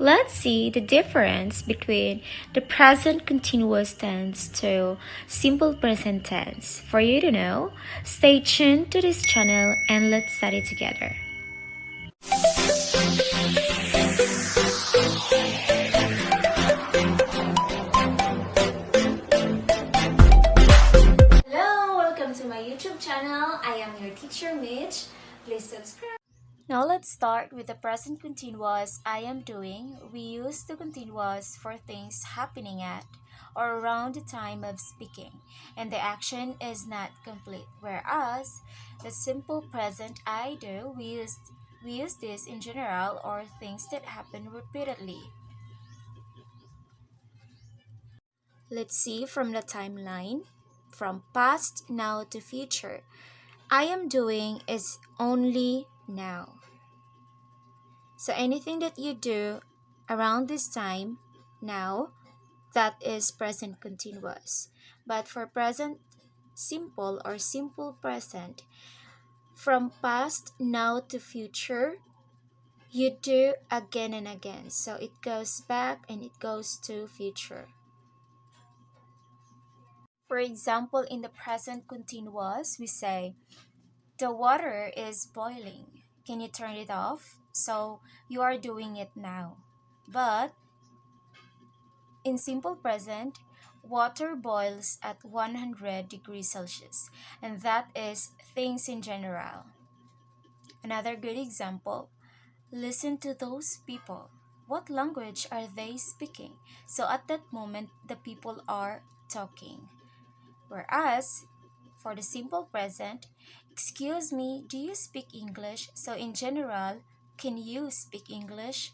Let's see the difference between the present continuous tense to simple present tense. For you to know, stay tuned to this channel and let's study together. Hello, welcome to my YouTube channel. I am your teacher Mitch. Please subscribe. Now let's start with the present continuous I am doing. We use the continuous for things happening at or around the time of speaking, and the action is not complete. Whereas the simple present I do, we use this in general or things that happen repeatedly. Let's see from the timeline from past, now to future. I am doing is only now. So anything that you do around this time, now, that is present continuous. But for present simple or simple present, from past, now to future, you do again and again. So it goes back and it goes to future. For example, in the present continuous, we say, the water is boiling. Can you turn it off? So you are doing it now. But in simple present, water boils at 100 degrees Celsius, and that is things in general. Another good example, listen to those people. What language are they speaking? So at that moment, the people are talking. Whereas for the simple present, excuse me, do you speak English? So in general, can you speak English?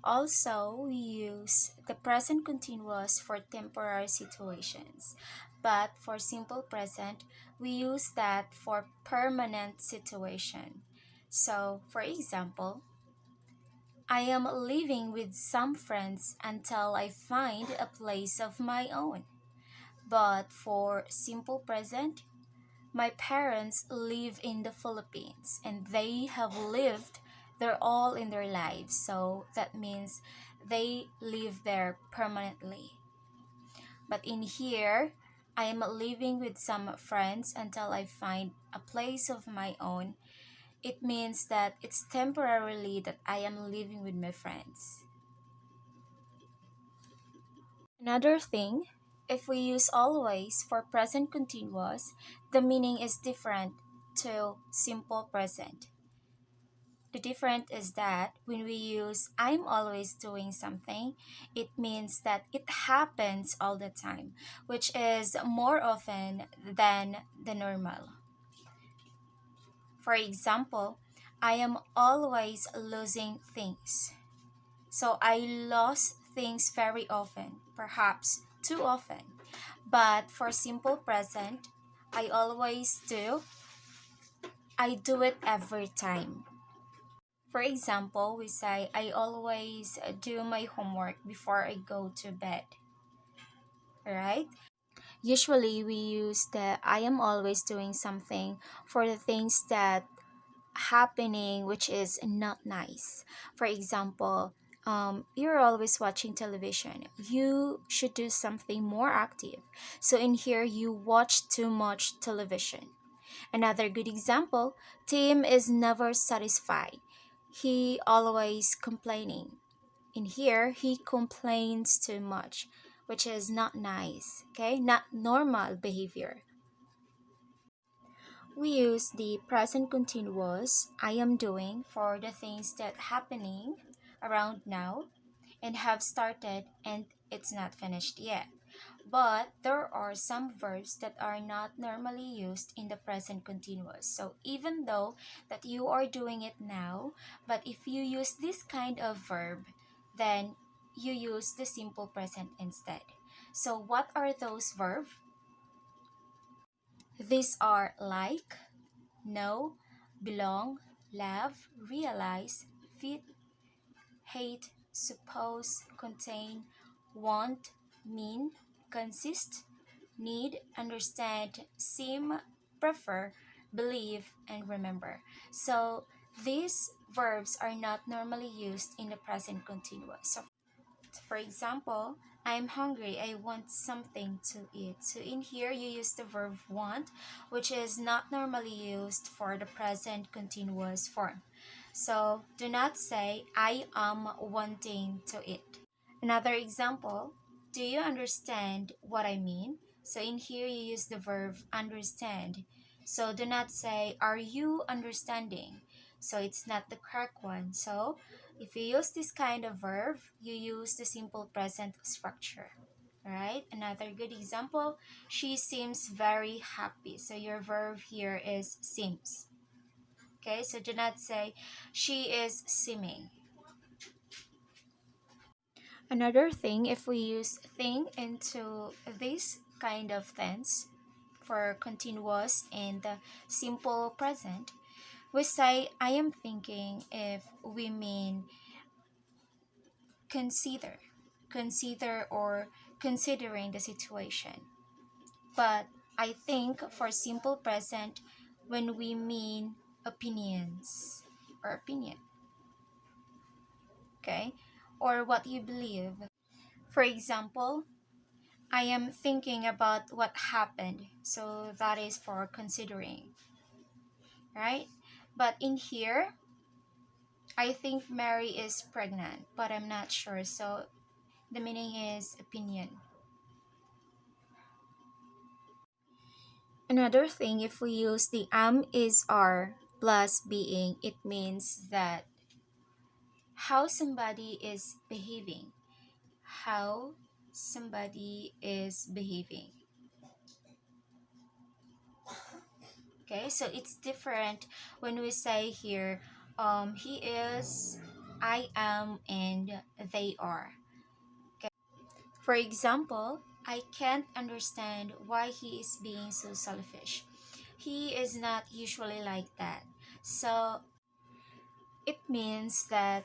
Also, we use the present continuous for temporary situations, but for simple present, we use that for permanent situation. So, for example, I am living with some friends until I find a place of my own. But for simple present, my parents live in the Philippines and they have lived there all in their lives. So that means they live there permanently. But in here, I am living with some friends until I find a place of my own. It means that it's temporarily that I am living with my friends. Another thing, if we use always for present continuous, the meaning is different to simple present. The difference is that when we use I'm always doing something, it means that it happens all the time, which is more often than the normal. For example, I am always losing things. So I lost things very often, perhaps too often. But for simple present, I always do. I do it every time. For example, we say, I always do my homework before I go to bed. Right? Usually, we use the I am always doing something for the things that happening which is not nice. For example, you're always watching television. You should do something more active. So in here, you watch too much television. Another good example, Tim is never satisfied. He always complaining. In here, he complains too much, which is not nice, okay? Not normal behavior. We use the present continuous I am doing for the things that happening around now and have started and it's not finished yet. But there are some verbs that are not normally used in the present continuous. So even though that you are doing it now, but if you use this kind of verb, then you use the simple present instead. So what are those verbs? These are like, know, belong, love, realize, fit, hate, suppose, contain, want, mean, consist, need, understand, seem, prefer, believe, and remember. So these verbs are not normally used in the present continuous. So, for example, I'm hungry, I want something to eat. So, in here, you use the verb want, which is not normally used for the present continuous form. So, do not say, I am wanting to eat. Another example, do you understand what I mean? So in here you use the verb understand. So do not say, are you understanding? So it's not the correct one. So if you use this kind of verb, you use the simple present structure. Right? Another good example, she seems very happy. So your verb here is seems. Okay, so do not say, she is seeming. Another thing, if we use thing into this kind of tense for continuous and the simple present, we say I am thinking if we mean consider, consider or considering the situation. But I think for simple present when we mean opinions or opinion, okay? Or what you believe. For example, I am thinking about what happened. So that is for considering, right? But in here, I think Mary is pregnant, but I'm not sure. So the meaning is opinion. Another thing, if we use the am is are plus being, it means that how somebody is behaving. How somebody is behaving. Okay, so it's different when we say here, he is, I am, and they are. Okay. For example, I can't understand why he is being so selfish. He is not usually like that. So it means that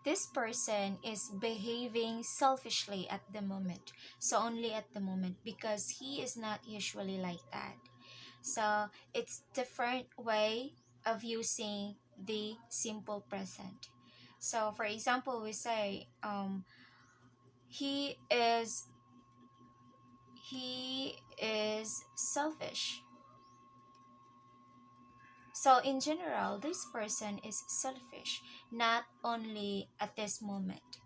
this person is behaving selfishly at the moment. So only at the moment because he is not usually like that. So it's different way of using the simple present. So for example, we say he is he is selfish. So in general, this person is selfish, not only at this moment.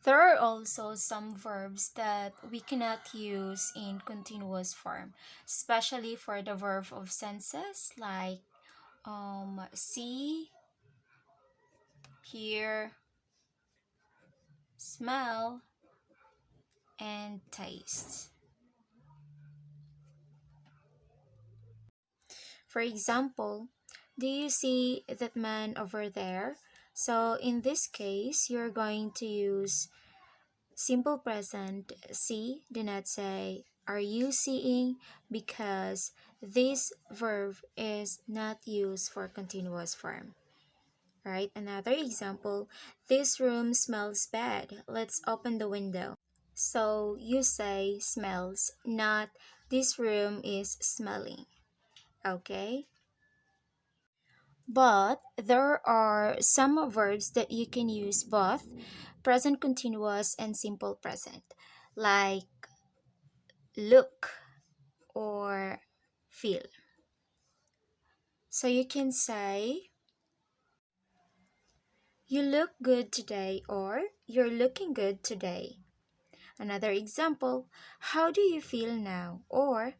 There are also some verbs that we cannot use in continuous form, especially for the verb of senses like see, hear, smell, and taste. For example, do you see that man over there? So in this case, you're going to use simple present see, do not say are you seeing because this verb is not used for continuous form. Right? Another example, this room smells bad. Let's open the window. So you say smells, not this room is smelling. Okay? But there are some verbs that you can use both present continuous and simple present, like look or feel. So you can say, you look good today or you're looking good today. Another example, how do you feel now or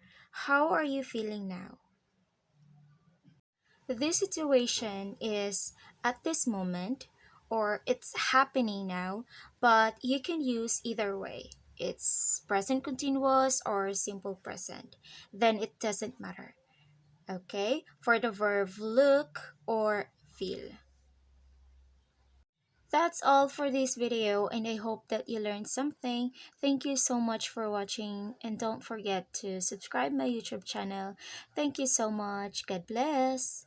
how are you feeling now? This situation is at this moment or it's happening now, but you can use either way. It's present continuous or simple present. Then it doesn't matter. Okay? For the verb look or feel. That's all for this video and I hope that you learned something. Thank you so much for watching and don't forget to subscribe my YouTube channel. Thank you so much. God bless.